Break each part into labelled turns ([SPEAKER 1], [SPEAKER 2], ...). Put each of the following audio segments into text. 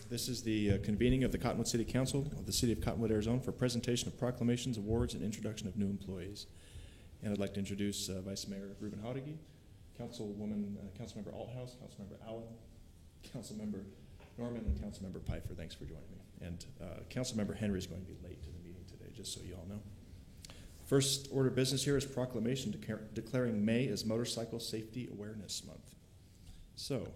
[SPEAKER 1] This is the convening of the Cottonwood City Council of the City of Cottonwood, Arizona for presentation of proclamations, awards, and introduction of new employees. And I'd like to introduce Vice Mayor Ruben Hautegui, Councilwoman, Councilmember Althouse, Councilmember Allen, Councilmember Norman, and Councilmember Pfeiffer. Thanks for joining me. And Councilmember Henry is going to be late to the meeting today, just so you all know. First order of business here is proclamation declaring May as Motorcycle Safety Awareness Month. So,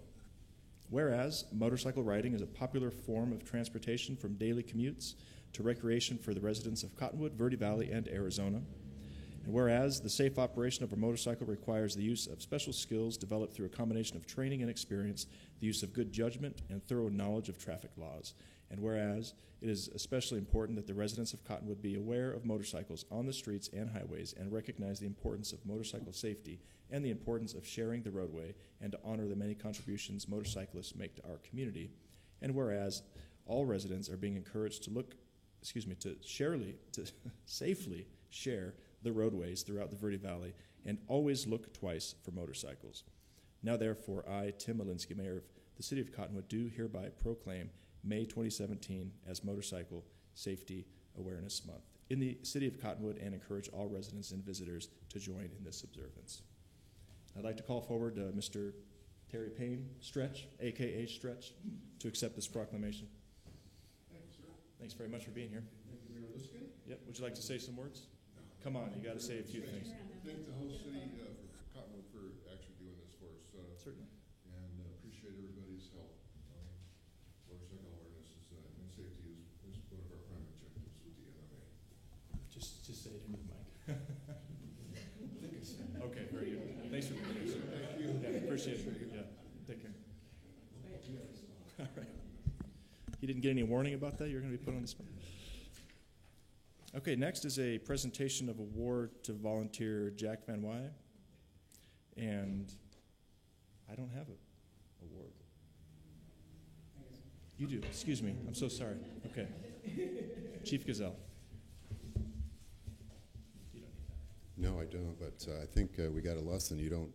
[SPEAKER 1] whereas motorcycle riding is a popular form of transportation from daily commutes to recreation for the residents of Cottonwood, Verde Valley, and Arizona, and whereas the safe operation of a motorcycle requires the use of special skills developed through a combination of training and experience, the use of good judgment, and thorough knowledge of traffic laws, and whereas it is especially important that the residents of Cottonwood be aware of motorcycles on the streets and highways and recognize the importance of motorcycle safety and the importance of sharing the roadway and to honor the many contributions motorcyclists make to our community, and whereas all residents are being encouraged to safely share the roadways throughout the Verde Valley and always look twice for motorcycles. Now therefore, I, Tim Malinsky, Mayor of the City of Cottonwood, do hereby proclaim May 2017 as Motorcycle Safety Awareness Month in the City of Cottonwood and encourage all residents and visitors to join in this observance. I'd like to call forward Mr. Terry Payne, Stretch, a.k.a. Stretch, to accept this proclamation.
[SPEAKER 2] Thank you, sir.
[SPEAKER 1] Thanks very much for being here.
[SPEAKER 2] Thank you, Mayor Liskey.
[SPEAKER 1] Yep. Would you like to say some words? No. Come on, you got to say a few things.
[SPEAKER 2] Thank the whole city for Cottonwood for actually doing this for us.
[SPEAKER 1] Certainly.
[SPEAKER 2] And appreciate everybody's help. Motorcycle awareness and safety is one of our prime objectives with the MMA.
[SPEAKER 1] Just say it into the mic. Okay, very good. Thanks for being here, sir.
[SPEAKER 2] Thank you.
[SPEAKER 1] Yeah, appreciate it. Yeah, take care. All right. You didn't get any warning about that? You're going to be put on the spot. Okay, next is a presentation of award to volunteer Jack Van Wy. And I don't have an award. You do. Excuse me. I'm so sorry. Okay. Chief Gazelle.
[SPEAKER 3] No, I don't, but I think we got a lesson. You don't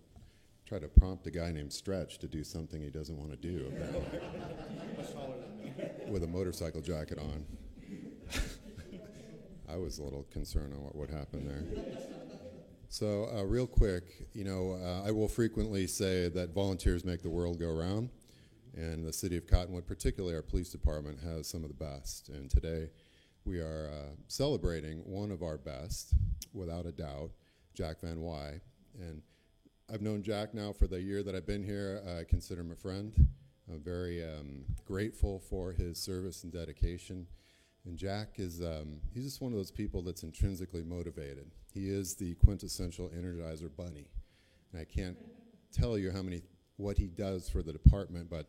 [SPEAKER 3] try to prompt a guy named Stretch to do something he doesn't want to do with a motorcycle jacket on. I was a little concerned on what would happen there. So real quick, I will frequently say that volunteers make the world go round, and the City of Cottonwood, particularly our police department, has some of the best. And today we are celebrating one of our best, without a doubt, Jack Van Wy. And I've known Jack now for the year that I've been here. I consider him a friend. I'm very grateful for his service and dedication. And Jack is, he's just one of those people that's intrinsically motivated. He is the quintessential Energizer bunny. And I can't tell you what he does for the department, but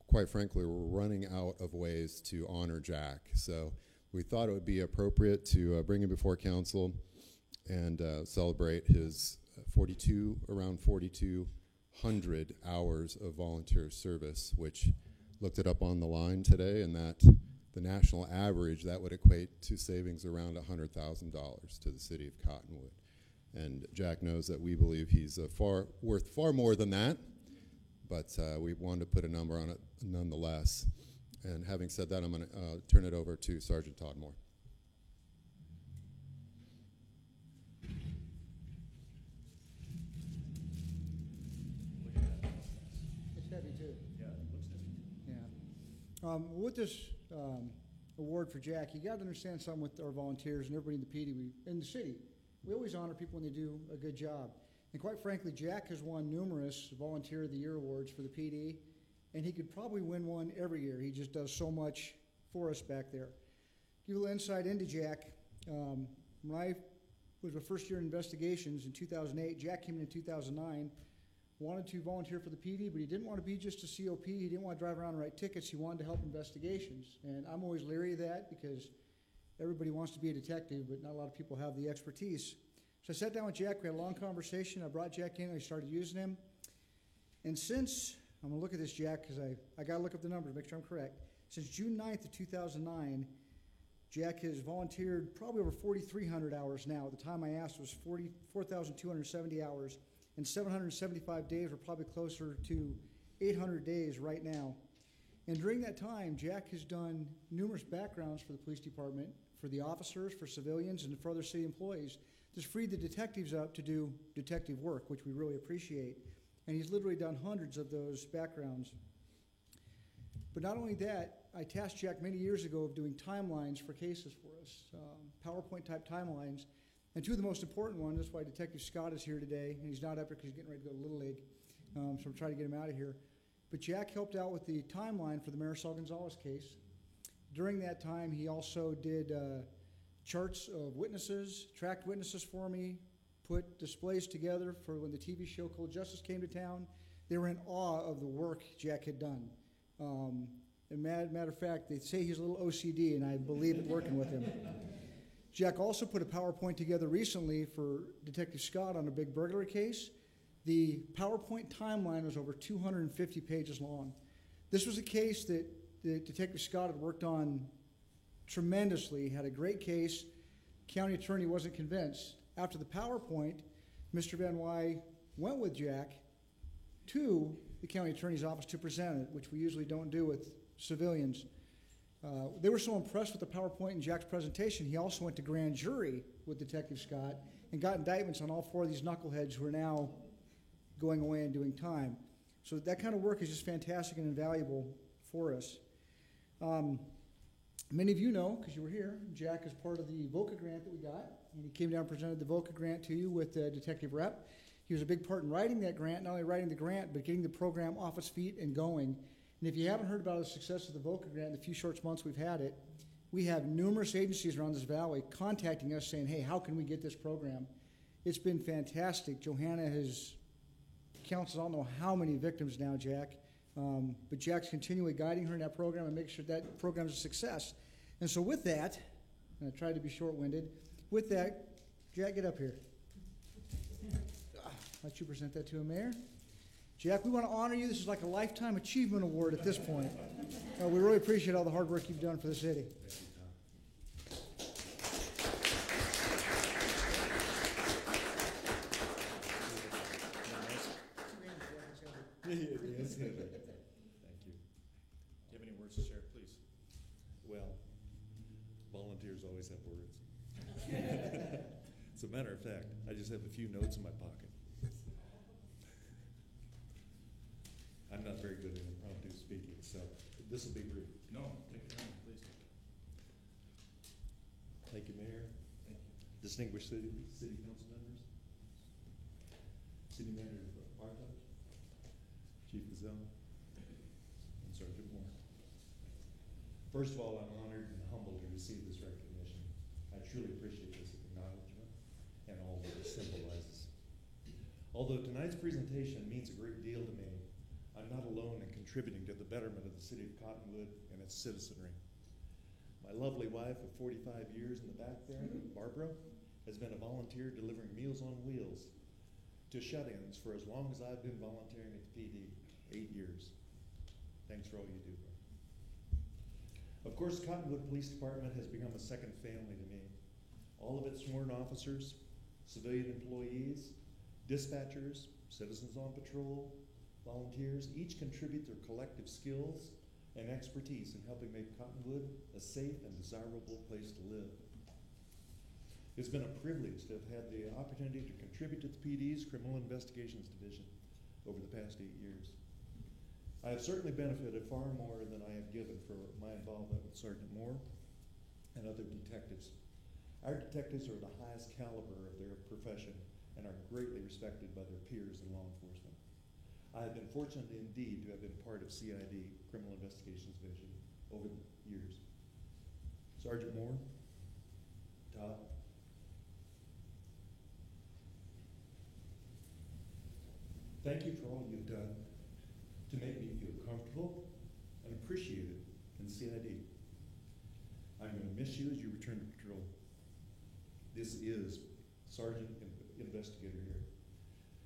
[SPEAKER 3] quite frankly, we're running out of ways to honor Jack. So we thought it would be appropriate to bring him before council and celebrate his around 4,200 hours of volunteer service, which looked it up on the line today, and that the national average, that would equate to savings around $100,000 to the City of Cottonwood. And Jack knows that we believe he's worth far more than that, but we wanted to put a number on it nonetheless. And having said that, I'm going to turn it over to Sergeant Todd Moore.
[SPEAKER 4] It's heavy too.
[SPEAKER 1] Yeah, it looks heavy.
[SPEAKER 4] Yeah. With this award for Jack, you got to understand something with our volunteers and everybody in the PD, in the city. We always honor people when they do a good job. And quite frankly, Jack has won numerous Volunteer of the Year awards for the PD, and he could probably win one every year. He just does so much for us back there. Give you a little insight into Jack. When I was my first year in investigations in 2008, Jack came in 2009, wanted to volunteer for the PD, but he didn't want to be just a COP. He didn't want to drive around and write tickets. He wanted to help investigations. And I'm always leery of that because everybody wants to be a detective, but not a lot of people have the expertise. So I sat down with Jack. We had a long conversation. I brought Jack in. I started using him. And since, I'm going to look at this, Jack, because I got to look up the numbers to make sure I'm correct. Since June 9th of 2009, Jack has volunteered probably over 4,300 hours now. At the time I asked, it was 4,270 hours. And 775 days. We're probably closer to 800 days right now. And during that time, Jack has done numerous backgrounds for the police department, for the officers, for civilians, and for other city employees. Just freed the detectives up to do detective work, which we really appreciate. And he's literally done hundreds of those backgrounds. But not only that, I tasked Jack many years ago of doing timelines for cases for us, PowerPoint-type timelines. And two of the most important ones, that's why Detective Scott is here today, and he's not up here because he's getting ready to go to Little League, so I'm trying to get him out of here. But Jack helped out with the timeline for the Marisol Gonzalez case. During that time, he also did charts of witnesses, tracked witnesses for me, put displays together for when the TV show Cold Justice came to town. They were in awe of the work Jack had done. Matter of fact, they say he's a little OCD, and I believe it working with him. Jack also put a PowerPoint together recently for Detective Scott on a big burglary case. The PowerPoint timeline was over 250 pages long. This was a case that Detective Scott had worked on tremendously, had a great case. County attorney wasn't convinced. After the PowerPoint, Mr. Van Wy went with Jack to the county attorney's office to present it, which we usually don't do with civilians. They were so impressed with the PowerPoint and Jack's presentation, he also went to grand jury with Detective Scott and got indictments on all four of these knuckleheads who are now going away and doing time. So that kind of work is just fantastic and invaluable for us. Many of you know, because you were here, Jack is part of the VOCA grant that we got, and he came down and presented the VOCA grant to you with Detective Rep. He was a big part in writing that grant, not only writing the grant, but getting the program off its feet and going. And if you haven't heard about the success of the VOCA grant in the few short months we've had it, we have numerous agencies around this valley contacting us saying, hey, how can we get this program? It's been fantastic. Johanna has counts, I don't know how many victims now, Jack, but Jack's continually guiding her in that program and making sure that program is a success. And so with that, and I tried to be short-winded, with that, Jack, get up here. Let you present that to him, Mayor. Jack, we want to honor you. This is like a Lifetime Achievement Award at this point. We really appreciate all the hard work you've done for the city.
[SPEAKER 1] Yes. Thank you. Do you have any words to share, please?
[SPEAKER 5] Well, volunteers always have words. As a matter of fact, I just have a few notes in my pocket. I'm not very good at impromptu speaking, so this will be brief.
[SPEAKER 1] No, take your time, please.
[SPEAKER 5] Thank you, Mayor.
[SPEAKER 1] Thank you.
[SPEAKER 5] Distinguished city council members, City Manager Bartok, Chief Gazelle, and Sergeant Moore. First of all, I'm honored and humbled to receive this recognition. I truly appreciate this acknowledgement and all that it symbolizes. Although tonight's presentation means a great deal to me, I'm not alone in contributing to the betterment of the city of Cottonwood and its citizenry. My lovely wife of 45 years in the back there, Barbara, has been a volunteer delivering Meals on Wheels to shut-ins for as long as I've been volunteering at the PD, 8 years. Thanks for all you do. Of course, Cottonwood Police Department has become a second family to me. All of its sworn officers, civilian employees, dispatchers, citizens on patrol, volunteers, each contribute their collective skills and expertise in helping make Cottonwood a safe and desirable place to live. It's been a privilege to have had the opportunity to contribute to the PD's Criminal Investigations Division over the past 8 years. I have certainly benefited far more than I have given for my involvement with Sergeant Moore and other detectives. Our detectives are the highest caliber of their profession and are greatly respected by their peers in law enforcement. I have been fortunate indeed to have been part of CID, Criminal Investigations Division, over the years. Sergeant Moore, Todd, thank you for all you've done to make me feel comfortable and appreciated in CID. I'm going to miss you as you return to patrol. This is Sergeant Investigator here.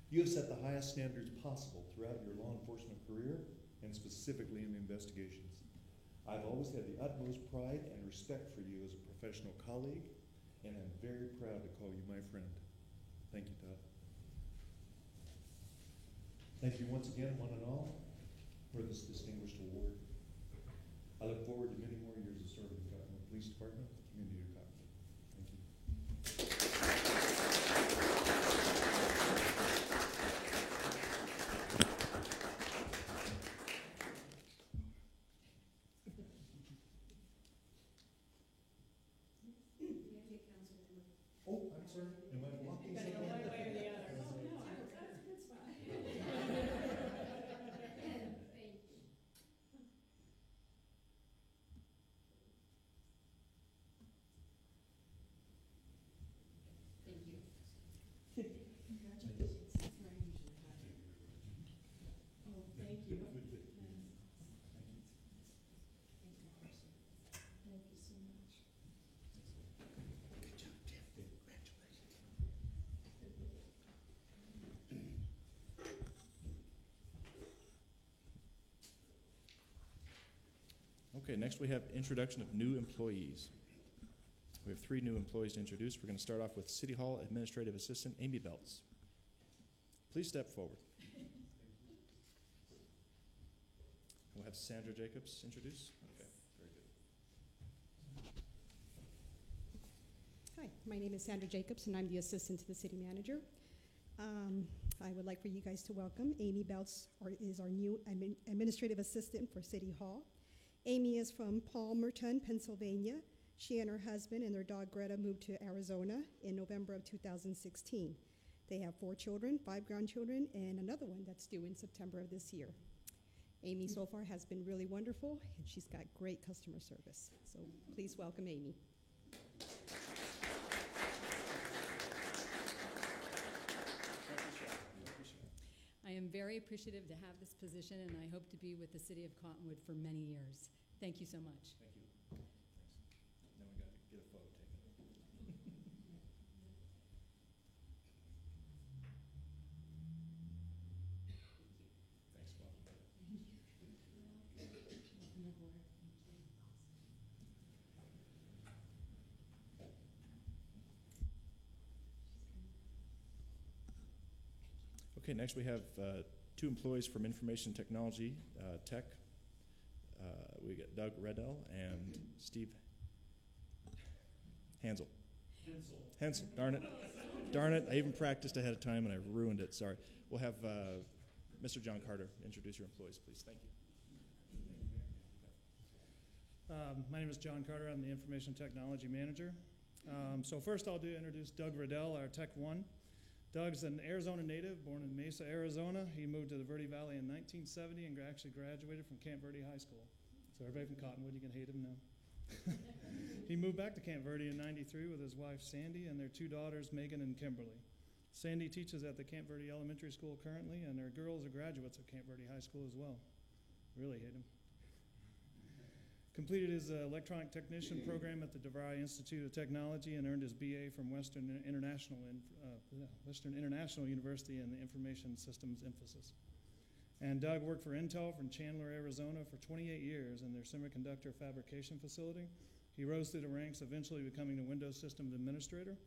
[SPEAKER 5] You have set the highest standards possible throughout your law enforcement career and specifically in investigations. I've always had the utmost pride and respect for you as a professional colleague, and I'm very proud to call you my friend. Thank you, Todd. Thank you once again, one and all, for this distinguished award. I look forward to many more years of serving the Cottonwood Police Department, the community of Cottonwood. Thank you. Oh, I'm sorry, am I blocking something?
[SPEAKER 1] Okay, next we have introduction of new employees. We have 3 new employees to introduce. We're going to start off with City Hall Administrative Assistant Amy Belts. Please step forward. We'll have Sandra Jacobs introduce. Okay, very good.
[SPEAKER 6] Hi, my name is Sandra Jacobs, and I'm the assistant to the city manager. I would like for you guys to welcome Amy Belts, is our new administrative assistant for City Hall. Amy is from Palmerton, Pennsylvania. She and her husband and their dog Greta moved to Arizona in November of 2016. They have 4 children, 5 grandchildren, and another one that's due in September of this year. Amy so far has been really wonderful, and she's got great customer service. So please welcome Amy.
[SPEAKER 7] I am very appreciative to have this position, and I hope to be with the City of Cottonwood for many years. Thank you so much.
[SPEAKER 1] Thank you. Thanks. Now we got to get a photo taken. Thanks, Bob. Okay, next we have 2 employees from Information Technology Tech. We got Doug Redell and Steve Hansel. Hensel, darn it. Darn it, I even practiced ahead of time and I ruined it, sorry. We'll have Mr. John Carter introduce your employees, please. Thank you.
[SPEAKER 8] My name is John Carter. I'm the Information Technology Manager. So first I'll introduce Doug Riddell, our Tech 1. Doug's an Arizona native, born in Mesa, Arizona. He moved to the Verde Valley in 1970 and actually graduated from Camp Verde High School. So everybody from Cottonwood, you can hate him now. He moved back to Camp Verde in '93 with his wife Sandy and their 2 daughters, Megan and Kimberly. Sandy teaches at the Camp Verde Elementary School currently, and their girls are graduates of Camp Verde High School as well. Really hate him. Completed his electronic technician program at the DeVry Institute of Technology and earned his BA from Western International University in the Information Systems emphasis. And Doug worked for Intel from Chandler, Arizona for 28 years in their semiconductor fabrication facility. He rose through the ranks, eventually becoming the Windows Systems Administrator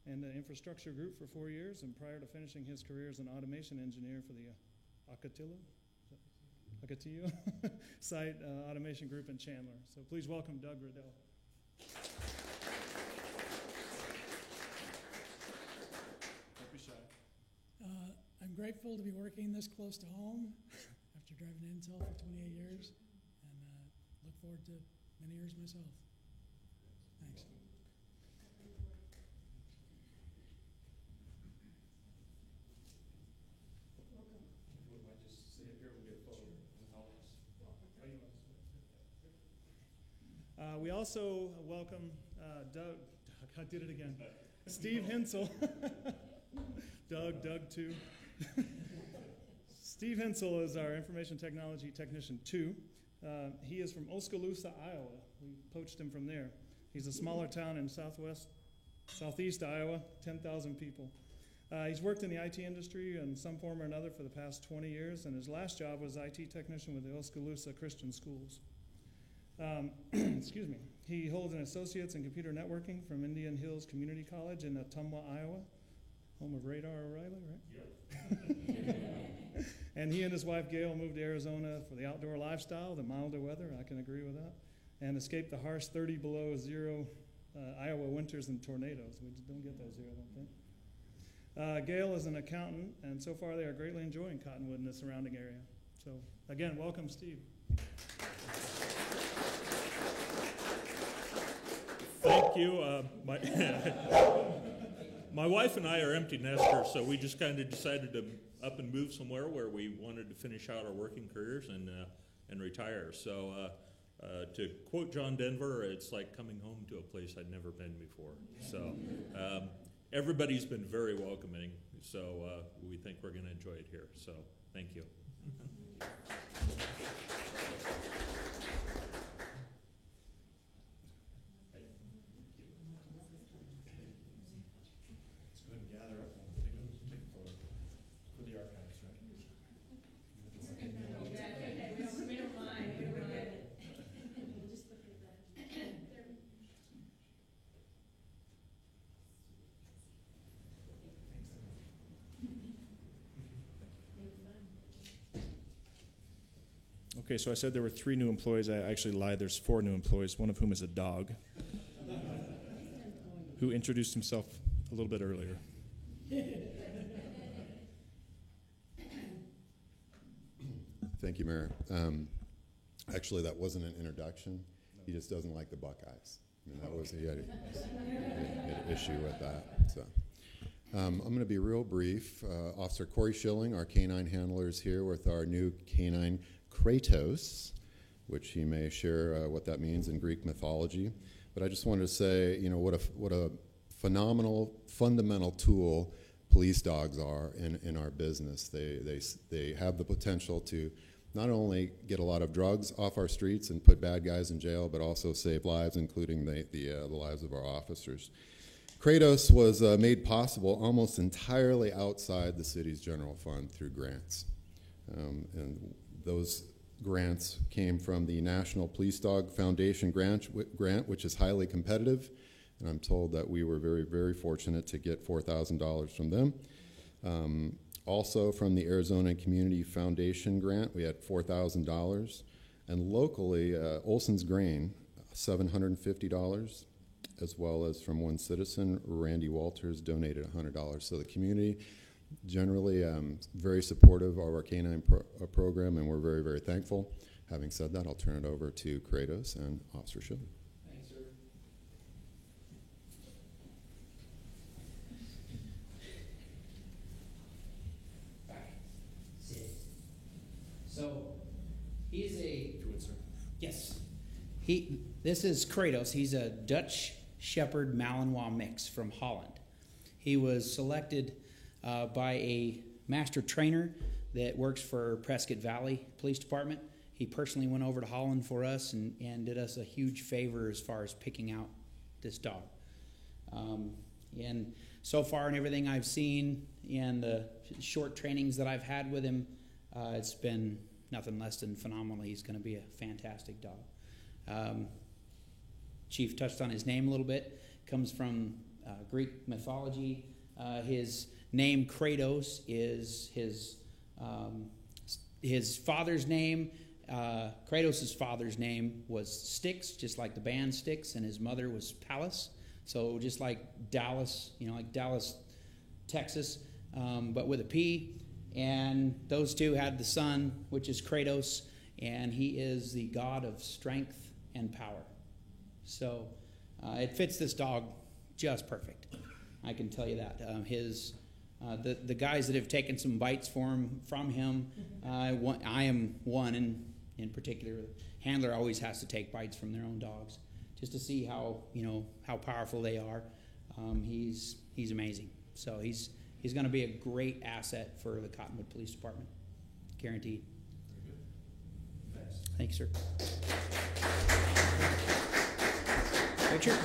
[SPEAKER 8] and the infrastructure group for 4 years, and prior to finishing his career as an automation engineer for the Ocotillo site automation group in Chandler. So please welcome Doug Riddell.
[SPEAKER 1] Don't be shy.
[SPEAKER 9] I'm grateful to be working this close to home after driving Intel for 28 years, and look forward to many years myself. Thanks.
[SPEAKER 8] We also welcome Doug, I did it again, Steve Hensel. Doug too. Steve Hensel is our Information Technology Technician 2. He is from Oskaloosa, Iowa. We poached him from there. He's a smaller town in southeast Iowa, 10,000 people. He's worked in the IT industry in some form or another for the past 20 years, and his last job was IT technician with the Oskaloosa Christian Schools. Excuse me. He holds an associate's in computer networking from Indian Hills Community College in Ottumwa, Iowa, home of Radar O'Reilly, right? Yep. And he and his wife Gail moved to Arizona for the outdoor lifestyle, the milder weather, I can agree with that, and escaped the harsh 30 below zero Iowa winters and tornadoes. We just don't get those here, I don't think. Gail is an accountant, and so far they are greatly enjoying Cottonwood and the surrounding area. So again, welcome, Steve.
[SPEAKER 10] Thank you. My wife and I are empty nesters, so we just kind of decided to up and move somewhere where we wanted to finish out our working careers and retire. So to quote John Denver, it's like coming home to a place I'd never been before. So everybody's been very welcoming, so we think we're going to enjoy it here. So thank you.
[SPEAKER 1] Okay, so I said there were 3 new employees. I actually lied. There's 4 new employees, one of whom is a dog, who introduced himself a little bit earlier.
[SPEAKER 3] Thank you, Mayor. Actually, that wasn't an introduction. He just doesn't like the Buckeyes. I mean, that was he had an issue with that. So, I'm going to be real brief. Officer Corey Schilling, our canine handler, is here with our new canine Kratos, which he may share what that means in Greek mythology. But I just wanted to say, you know, what a phenomenal, fundamental tool police dogs are in our business. They have the potential to not only get a lot of drugs off our streets and put bad guys in jail, but also save lives, including the lives of our officers. Kratos was made possible almost entirely outside the city's general fund through grants. And those grants came from the National Police Dog Foundation grant, which is highly competitive. And I'm told that we were very, very fortunate to get $4,000 from them. Also from the Arizona Community Foundation grant, we had $4,000. And locally, Olson's Grain, $750, as well as from one citizen, Randy Walters, donated $100. So the community generally very supportive of our canine program, and we're very, very thankful. Having said that, I'll turn it over to Kratos and Officer Schilling.
[SPEAKER 11] Thanks, sir. Back. Sit. So, he's a...
[SPEAKER 1] If you would, sir.
[SPEAKER 11] Yes. This is Kratos. He's a Dutch Shepherd Malinois mix from Holland. He was selected by a master trainer that works for Prescott Valley Police Department. He personally went over to Holland for us and did us a huge favor as far as picking out this dog. And so far in everything I've seen and the short trainings that I've had with him, it's been nothing less than phenomenal. He's going to be a fantastic dog. Chief touched on his name a little bit. Comes from Greek mythology. His name Kratos is his father's name. Kratos' father's name was Styx, just like the band Styx, and his mother was Pallas. So just like Dallas, like Dallas, Texas, but with a P. And those two had the son, which is Kratos, and he is the god of strength and power. So it fits this dog just perfect. I can tell you that. The guys that have taken some bites from him, I am one in particular. Handler always has to take bites from their own dogs just to see how powerful they are. He's amazing. So he's going to be a great asset for the Cottonwood Police Department, guaranteed.
[SPEAKER 5] Very good. Thanks.
[SPEAKER 11] Thanks, sir. Picture?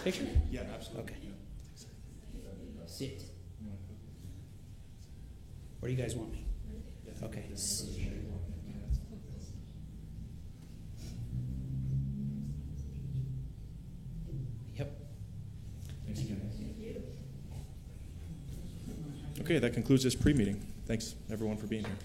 [SPEAKER 11] Picture?
[SPEAKER 1] Yeah, absolutely.
[SPEAKER 11] Okay.
[SPEAKER 1] Yeah.
[SPEAKER 11] Sit. Where do you guys want me? Okay. Yep.
[SPEAKER 1] Thanks again. Okay, that concludes this pre-meeting. Thanks, everyone, for being here.